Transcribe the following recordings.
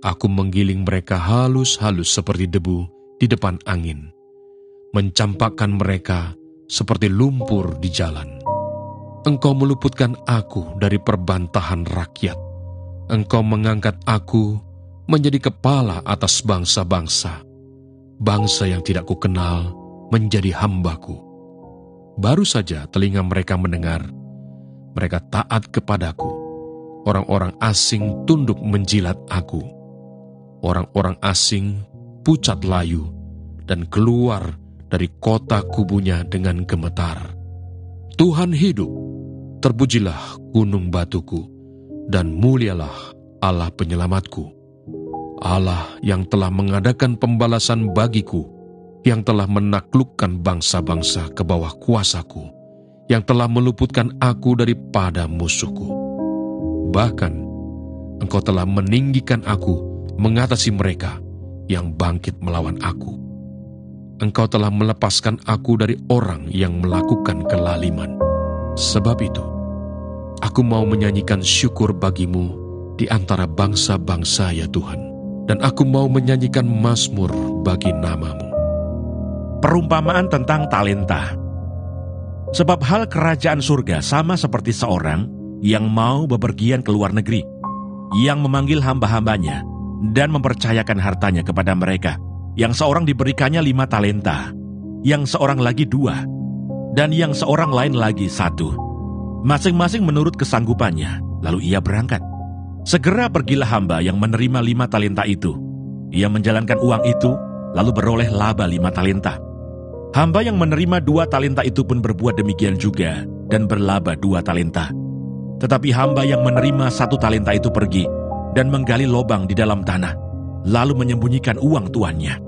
Aku menggiling mereka halus-halus seperti debu di depan angin, mencampakkan mereka seperti lumpur di jalan. Engkau meluputkan aku dari perbantahan rakyat. Engkau mengangkat aku menjadi kepala atas bangsa-bangsa. Bangsa yang tidak kukenal menjadi hambaku. Baru saja telinga mereka mendengar, mereka taat kepadaku. Orang-orang asing tunduk menjilat aku. Orang-orang asing pucat layu dan keluar dari kota kubunya dengan gemetar. Tuhan hidup, terpujilah gunung batuku, dan mulialah Allah penyelamatku. Allah yang telah mengadakan pembalasan bagiku, yang telah menaklukkan bangsa-bangsa ke bawah kuasaku, yang telah meluputkan aku daripada musuhku. Bahkan, Engkau telah meninggikan aku mengatasi mereka yang bangkit melawan aku. Engkau telah melepaskan aku dari orang yang melakukan kelaliman. Sebab itu, aku mau menyanyikan syukur bagimu di antara bangsa-bangsa ya Tuhan, dan aku mau menyanyikan mazmur bagi namamu. Perumpamaan tentang talenta. Sebab hal kerajaan surga sama seperti seorang yang mau bepergian ke luar negeri, yang memanggil hamba-hambanya dan mempercayakan hartanya kepada mereka. Yang seorang diberikannya 5 talenta, yang seorang lagi 2, dan yang seorang lain lagi 1. Masing-masing menurut kesanggupannya, lalu ia berangkat. Segera pergilah hamba yang menerima 5 talenta itu. Ia menjalankan uang itu, lalu beroleh laba 5 talenta. Hamba yang menerima 2 talenta itu pun berbuat demikian juga, dan berlaba 2 talenta. Tetapi hamba yang menerima 1 talenta itu pergi, dan menggali lobang di dalam tanah, lalu menyembunyikan uang tuannya.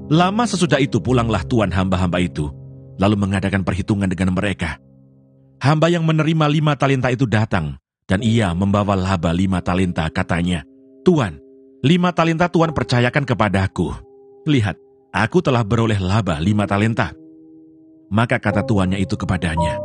Lama sesudah itu pulanglah tuan hamba-hamba itu, lalu mengadakan perhitungan dengan mereka. Hamba yang menerima 5 talenta itu datang, dan ia membawa laba 5 talenta, katanya, "Tuan, 5 talenta Tuan percayakan kepadaku. Lihat, aku telah beroleh laba 5 talenta." Maka kata tuannya itu kepadanya,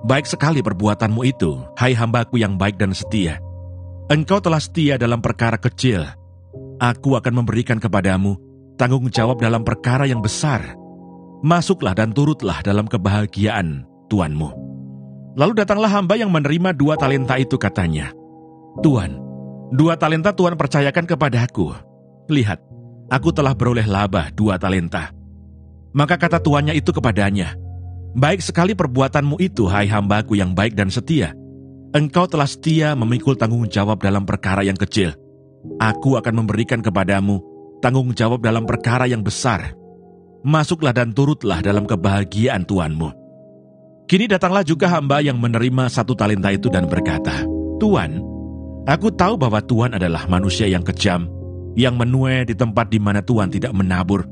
"Baik sekali perbuatanmu itu, hai hambaku yang baik dan setia. Engkau telah setia dalam perkara kecil. Aku akan memberikan kepadamu tanggung jawab dalam perkara yang besar. Masuklah dan turutlah dalam kebahagiaan tuanmu." Lalu datanglah hamba yang menerima 2 talenta itu, katanya, "Tuan, 2 talenta Tuan percayakan kepadaku. Lihat, aku telah beroleh laba 2 talenta. Maka kata tuannya itu kepadanya, "Baik sekali perbuatanmu itu, hai hambaku yang baik dan setia. Engkau telah setia memikul tanggung jawab dalam perkara yang kecil. Aku akan memberikan kepadamu tanggung jawab dalam perkara yang besar. Masuklah dan turutlah dalam kebahagiaan tuanmu." Kini datanglah juga hamba yang menerima 1 talenta itu dan berkata, "Tuan, aku tahu bahwa Tuan adalah manusia yang kejam, yang menuai di tempat di mana Tuan tidak menabur,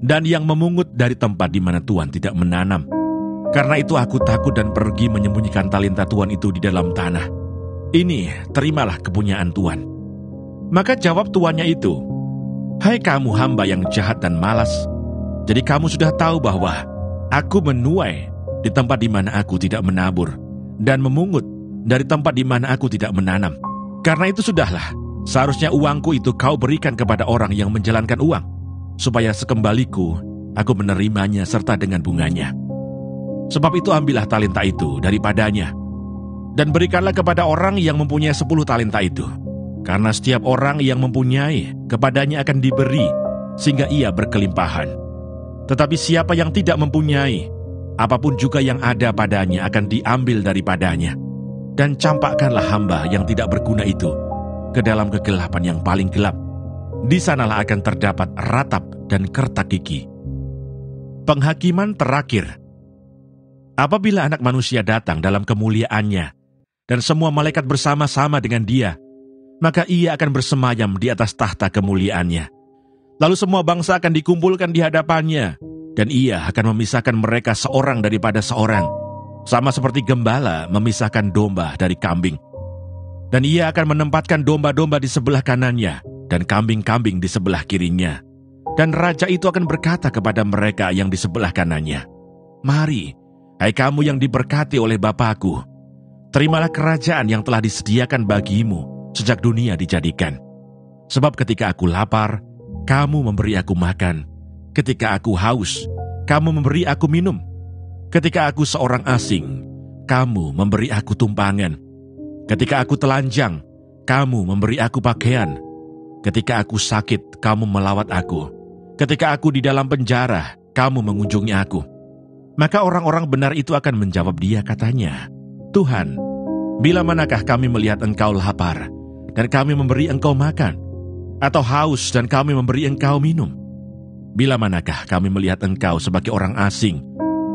dan yang memungut dari tempat di mana Tuan tidak menanam. Karena itu aku takut dan pergi menyembunyikan talenta Tuan itu di dalam tanah. Ini, terimalah kepunyaan Tuan." Maka jawab tuannya itu, "Hai kamu hamba yang jahat dan malas, jadi kamu sudah tahu bahwa aku menuai di tempat di mana aku tidak menabur, dan memungut dari tempat di mana aku tidak menanam. Karena itu sudahlah, seharusnya uangku itu kau berikan kepada orang yang menjalankan uang, supaya sekembaliku aku menerimanya serta dengan bunganya. Sebab itu ambillah talenta itu daripadanya, dan berikanlah kepada orang yang mempunyai 10 talenta itu. Karena setiap orang yang mempunyai, kepadanya akan diberi, sehingga ia berkelimpahan. Tetapi siapa yang tidak mempunyai, apapun juga yang ada padanya akan diambil daripadanya. Dan campakkanlah hamba yang tidak berguna itu ke dalam kegelapan yang paling gelap. Di sanalah akan terdapat ratap dan kertak gigi." Penghakiman terakhir. Apabila Anak Manusia datang dalam kemuliaannya, dan semua malaikat bersama-sama dengan dia, maka ia akan bersemayam di atas tahta kemuliaannya. Lalu semua bangsa akan dikumpulkan di hadapannya, dan ia akan memisahkan mereka seorang daripada seorang, sama seperti gembala memisahkan domba dari kambing. Dan ia akan menempatkan domba-domba di sebelah kanannya, dan kambing-kambing di sebelah kirinya. Dan raja itu akan berkata kepada mereka yang di sebelah kanannya, "Mari, hai kamu yang diberkati oleh Bapa-Ku, terimalah kerajaan yang telah disediakan bagimu sejak dunia dijadikan. Sebab ketika aku lapar, kamu memberi aku makan. Ketika aku haus, kamu memberi aku minum. Ketika aku seorang asing, kamu memberi aku tumpangan. Ketika aku telanjang, kamu memberi aku pakaian. Ketika aku sakit, kamu melawat aku. Ketika aku di dalam penjara, kamu mengunjungi aku. Maka orang-orang benar itu akan menjawab dia, katanya, Tuhan, bila manakah kami melihat engkau lapar, dan kami memberi engkau makan, atau haus dan kami memberi engkau minum? Bila manakah kami melihat engkau sebagai orang asing,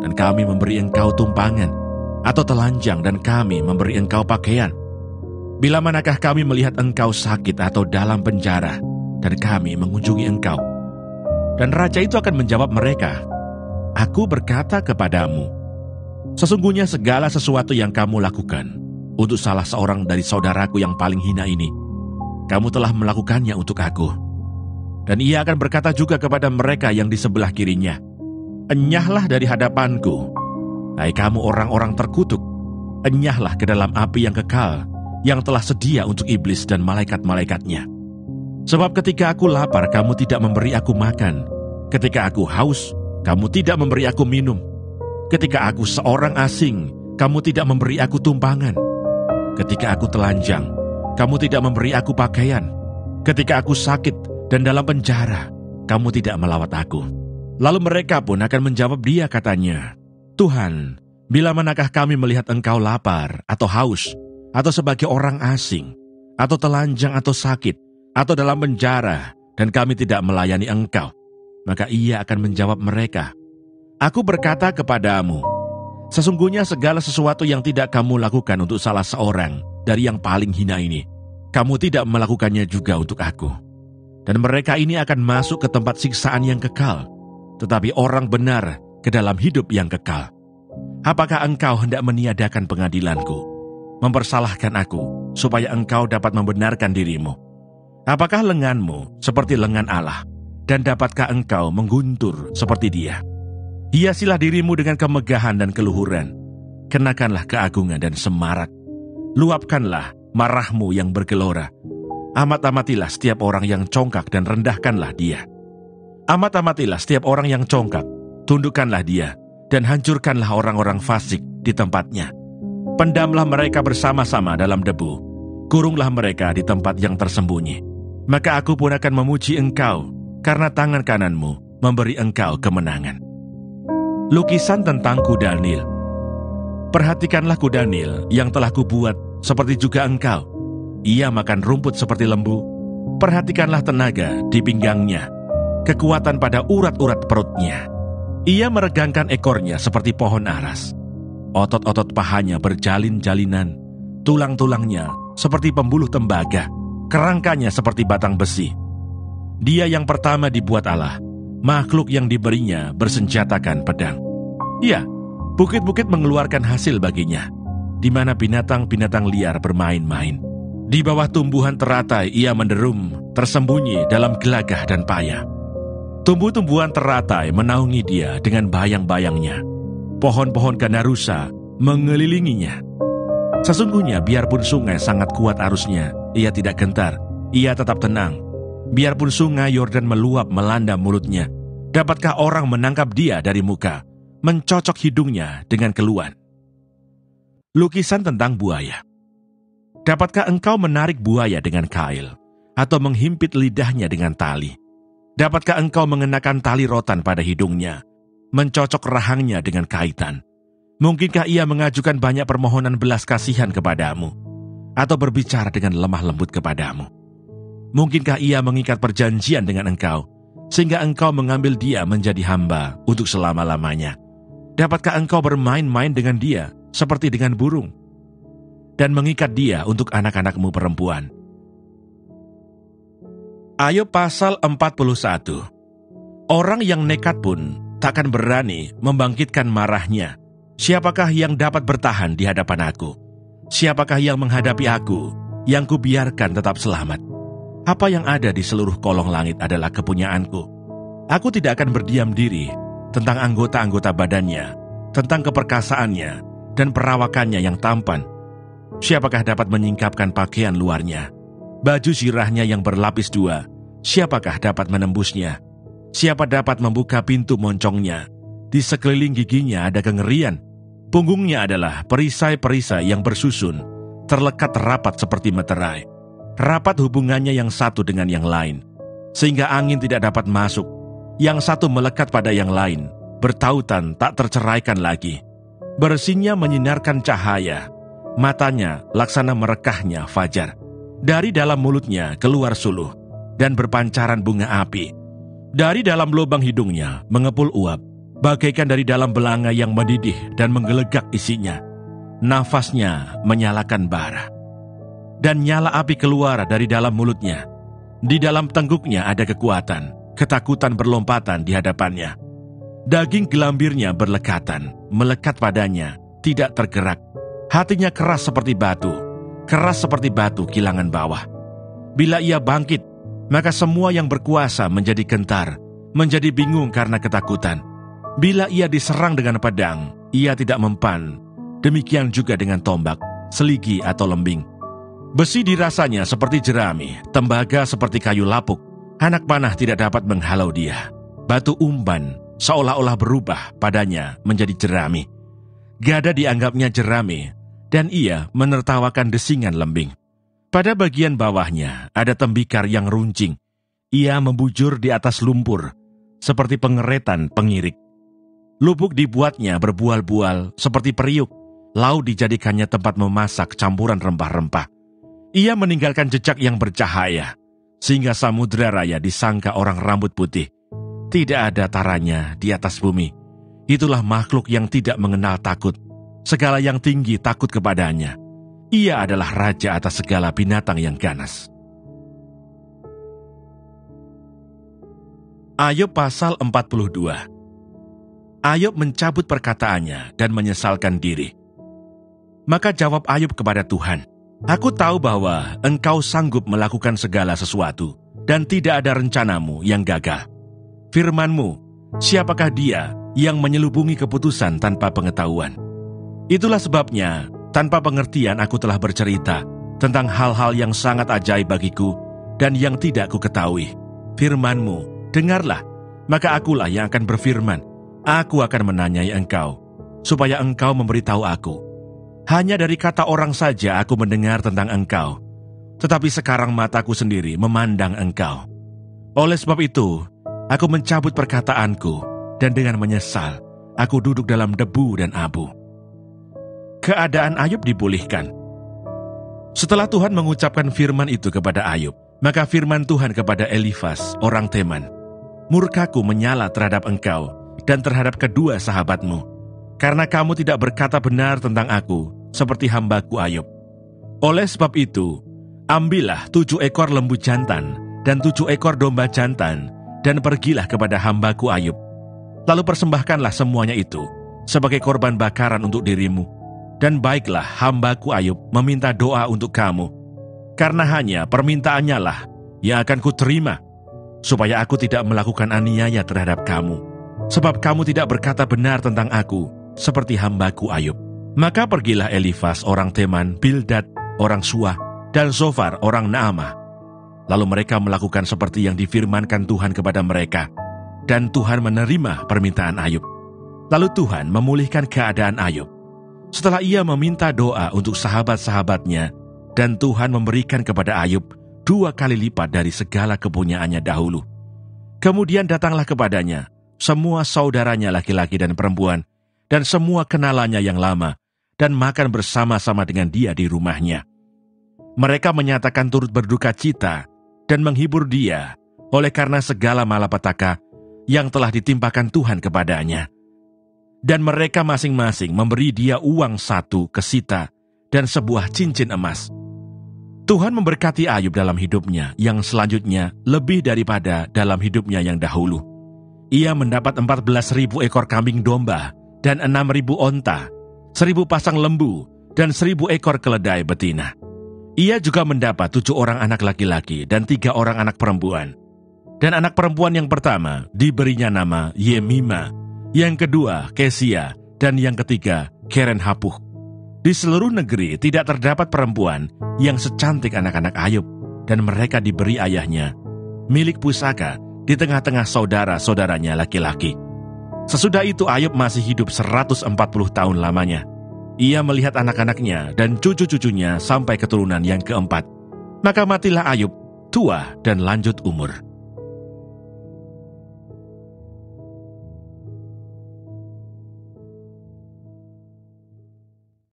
dan kami memberi engkau tumpangan, atau telanjang dan kami memberi engkau pakaian? Bila manakah kami melihat engkau sakit atau dalam penjara, dan kami mengunjungi engkau? Dan raja itu akan menjawab mereka, Aku berkata kepadamu, sesungguhnya segala sesuatu yang kamu lakukan untuk salah seorang dari saudaraku yang paling hina ini, kamu telah melakukannya untuk aku. Dan ia akan berkata juga kepada mereka yang di sebelah kirinya, Enyahlah dari hadapanku, hai kamu orang-orang terkutuk, enyahlah ke dalam api yang kekal, yang telah sedia untuk iblis dan malaikat-malaikatnya. Sebab ketika aku lapar, kamu tidak memberi aku makan. Ketika aku haus, kamu tidak memberi aku minum. Ketika aku seorang asing, kamu tidak memberi aku tumpangan. Ketika aku telanjang, kamu tidak memberi aku pakaian. Ketika aku sakit dan dalam penjara, kamu tidak melawat aku. Lalu mereka pun akan menjawab dia, katanya, Tuhan, bila manakah kami melihat engkau lapar atau haus, atau sebagai orang asing, atau telanjang atau sakit, atau dalam penjara, dan kami tidak melayani engkau? Maka ia akan menjawab mereka, Aku berkata kepadamu, sesungguhnya segala sesuatu yang tidak kamu lakukan untuk salah seorang dari yang paling hina ini, kamu tidak melakukannya juga untuk aku. Dan mereka ini akan masuk ke tempat siksaan yang kekal, tetapi orang benar ke dalam hidup yang kekal. Apakah engkau hendak meniadakan pengadilanku, mempersalahkan aku, supaya engkau dapat membenarkan dirimu? Apakah lenganmu seperti lengan Allah, dan dapatkah engkau mengguntur seperti dia? Hiasilah dirimu dengan kemegahan dan keluhuran, kenakanlah keagungan dan semarak, luapkanlah marahmu yang bergelora. Amat-amatilah setiap orang yang congkak dan rendahkanlah dia. Amat-amatilah setiap orang yang congkak, tundukkanlah dia, dan hancurkanlah orang-orang fasik di tempatnya. Pendamlah mereka bersama-sama dalam debu, kurunglah mereka di tempat yang tersembunyi. Maka aku pun akan memuji engkau, karena tangan kananmu memberi engkau kemenangan. Lukisan tentang kuda Nil. Perhatikanlah kuda Nil yang telah kubuat, seperti juga engkau. Ia makan rumput seperti lembu. Perhatikanlah tenaga di pinggangnya, kekuatan pada urat-urat perutnya. Ia meregangkan ekornya seperti pohon aras. Otot-otot pahanya berjalin-jalinan, tulang-tulangnya seperti pembuluh tembaga, kerangkanya seperti batang besi. Dia yang pertama dibuat Allah, makhluk yang diberinya bersenjatakan pedang. Ya, bukit-bukit mengeluarkan hasil baginya, di mana binatang-binatang liar bermain-main. Di bawah tumbuhan teratai ia menderum, tersembunyi dalam gelagah dan payah. Tumbuh-tumbuhan teratai menaungi dia dengan bayang-bayangnya. Pohon-pohon ganarusa mengelilinginya. Sesungguhnya biarpun sungai sangat kuat arusnya, ia tidak gentar, ia tetap tenang. Biarpun sungai Yordan meluap melanda mulutnya, dapatkah orang menangkap dia dari muka, mencocok hidungnya dengan keluhan? Lukisan tentang buaya. Dapatkah engkau menarik buaya dengan kail, atau menghimpit lidahnya dengan tali? Dapatkah engkau mengenakan tali rotan pada hidungnya, mencocok rahangnya dengan kaitan? Mungkinkah ia mengajukan banyak permohonan belas kasihan kepadamu, atau berbicara dengan lemah lembut kepadamu? Mungkinkah ia mengikat perjanjian dengan engkau, sehingga engkau mengambil dia menjadi hamba untuk selama-lamanya? Dapatkah engkau bermain-main dengan dia seperti dengan burung, dan mengikat dia untuk anak-anakmu perempuan? Ayub pasal 41. Orang yang nekat pun takkan berani membangkitkan marahnya. Siapakah yang dapat bertahan di hadapan aku? Siapakah yang menghadapi aku, yang kubiarkan tetap selamat? Apa yang ada di seluruh kolong langit adalah kepunyaanku. Aku tidak akan berdiam diri tentang anggota-anggota badannya, tentang keperkasaannya dan perawakannya yang tampan. Siapakah dapat menyingkapkan pakaian luarnya? Baju zirahnya yang berlapis dua, siapakah dapat menembusnya? Siapa dapat membuka pintu moncongnya? Di sekeliling giginya ada kengerian. Punggungnya adalah perisai-perisai yang bersusun, terlekat rapat seperti meterai. Rapat hubungannya yang satu dengan yang lain, sehingga angin tidak dapat masuk. Yang satu melekat pada yang lain, bertautan tak terceraikan lagi. Bersinnya menyinarkan cahaya, matanya laksana merekahnya fajar. Dari dalam mulutnya keluar suluh, dan berpancaran bunga api. Dari dalam lubang hidungnya mengepul uap, bagaikan dari dalam belanga yang mendidih dan menggelegak isinya. Nafasnya menyalakan bara. Dan nyala api keluar dari dalam mulutnya. Di dalam tengguknya ada kekuatan, ketakutan berlompatan di hadapannya. Daging gelambirnya berlekatan, melekat padanya, tidak tergerak. Hatinya keras seperti batu kilangan bawah. Bila ia bangkit, maka semua yang berkuasa menjadi gentar, menjadi bingung karena ketakutan. Bila ia diserang dengan pedang, ia tidak mempan. Demikian juga dengan tombak, seligi atau lembing. Besi dirasanya seperti jerami, tembaga seperti kayu lapuk. Anak panah tidak dapat menghalau dia. Batu umban seolah-olah berubah padanya menjadi jerami. Gada dianggapnya jerami, dan ia menertawakan desingan lembing. Pada bagian bawahnya ada tembikar yang runcing. Ia membujur di atas lumpur, seperti pengeretan pengirik. Lubuk dibuatnya berbual-bual seperti periuk. Laut dijadikannya tempat memasak campuran rempah-rempah. Ia meninggalkan jejak yang bercahaya, sehingga samudera raya disangka orang rambut putih. Tidak ada taranya di atas bumi. Itulah makhluk yang tidak mengenal takut. Segala yang tinggi takut kepadanya. Ia adalah raja atas segala binatang yang ganas. Ayub pasal 42. Ayub mencabut perkataannya dan menyesalkan diri. Maka jawab Ayub kepada Tuhan, "Aku tahu bahwa Engkau sanggup melakukan segala sesuatu, dan tidak ada rencanamu yang gagal. Firman-Mu, siapakah dia yang menyelubungi keputusan tanpa pengetahuan? Itulah sebabnya, tanpa pengertian aku telah bercerita tentang hal-hal yang sangat ajaib bagiku dan yang tidak ku ketahui. Firman-Mu, dengarlah, maka akulah yang akan berfirman. Aku akan menanyai Engkau, supaya Engkau memberitahu aku. Hanya dari kata orang saja aku mendengar tentang Engkau, tetapi sekarang mataku sendiri memandang Engkau. Oleh sebab itu, aku mencabut perkataanku, dan dengan menyesal, aku duduk dalam debu dan abu." Keadaan Ayub dipulihkan. Setelah Tuhan mengucapkan firman itu kepada Ayub, maka firman Tuhan kepada Elifas, orang Teman, "Murkaku menyala terhadap engkau dan terhadap kedua sahabatmu, karena kamu tidak berkata benar tentang aku, seperti hambaku Ayub. Oleh sebab itu, ambillah 7 ekor lembu jantan dan 7 ekor domba jantan, dan pergilah kepada hambaku Ayub. Lalu persembahkanlah semuanya itu sebagai korban bakaran untuk dirimu. Dan baiklah hambaku Ayub meminta doa untuk kamu, karena hanya permintaannya lah yang akan kuterima, supaya aku tidak melakukan aniaya terhadap kamu, sebab kamu tidak berkata benar tentang aku, seperti hambaku Ayub." Maka pergilah Elifas orang Teman, Bildad orang Suah, dan Zofar orang Naamah. Lalu mereka melakukan seperti yang difirmankan Tuhan kepada mereka, dan Tuhan menerima permintaan Ayub. Lalu Tuhan memulihkan keadaan Ayub. Setelah ia meminta doa untuk sahabat-sahabatnya, dan Tuhan memberikan kepada Ayub 2 kali lipat dari segala kepunyaannya dahulu. Kemudian datanglah kepadanya semua saudaranya laki-laki dan perempuan, dan semua kenalannya yang lama, dan makan bersama-sama dengan dia di rumahnya. Mereka menyatakan turut berduka cita dan menghibur dia oleh karena segala malapetaka yang telah ditimpakan Tuhan kepadanya. Dan mereka masing-masing memberi dia uang 1 kesita dan sebuah cincin emas. Tuhan memberkati Ayub dalam hidupnya yang selanjutnya lebih daripada dalam hidupnya yang dahulu. Ia mendapat 14.000 ekor kambing domba dan 6.000 onta, 1.000 pasang lembu, dan 1.000 ekor keledai betina. Ia juga mendapat 7 orang anak laki-laki dan 3 orang anak perempuan. Dan anak perempuan yang pertama diberinya nama Yemima, yang kedua Kesia, dan yang ketiga Keren-Hapuh. Di seluruh negeri tidak terdapat perempuan yang secantik anak-anak Ayub. dan mereka diberi ayahnya, milik pusaka di tengah-tengah saudara-saudaranya laki-laki. Sesudah itu Ayub masih hidup 140 tahun lamanya. Ia melihat anak-anaknya dan cucu-cucunya sampai keturunan yang keempat. Maka matilah Ayub, tua dan lanjut umur.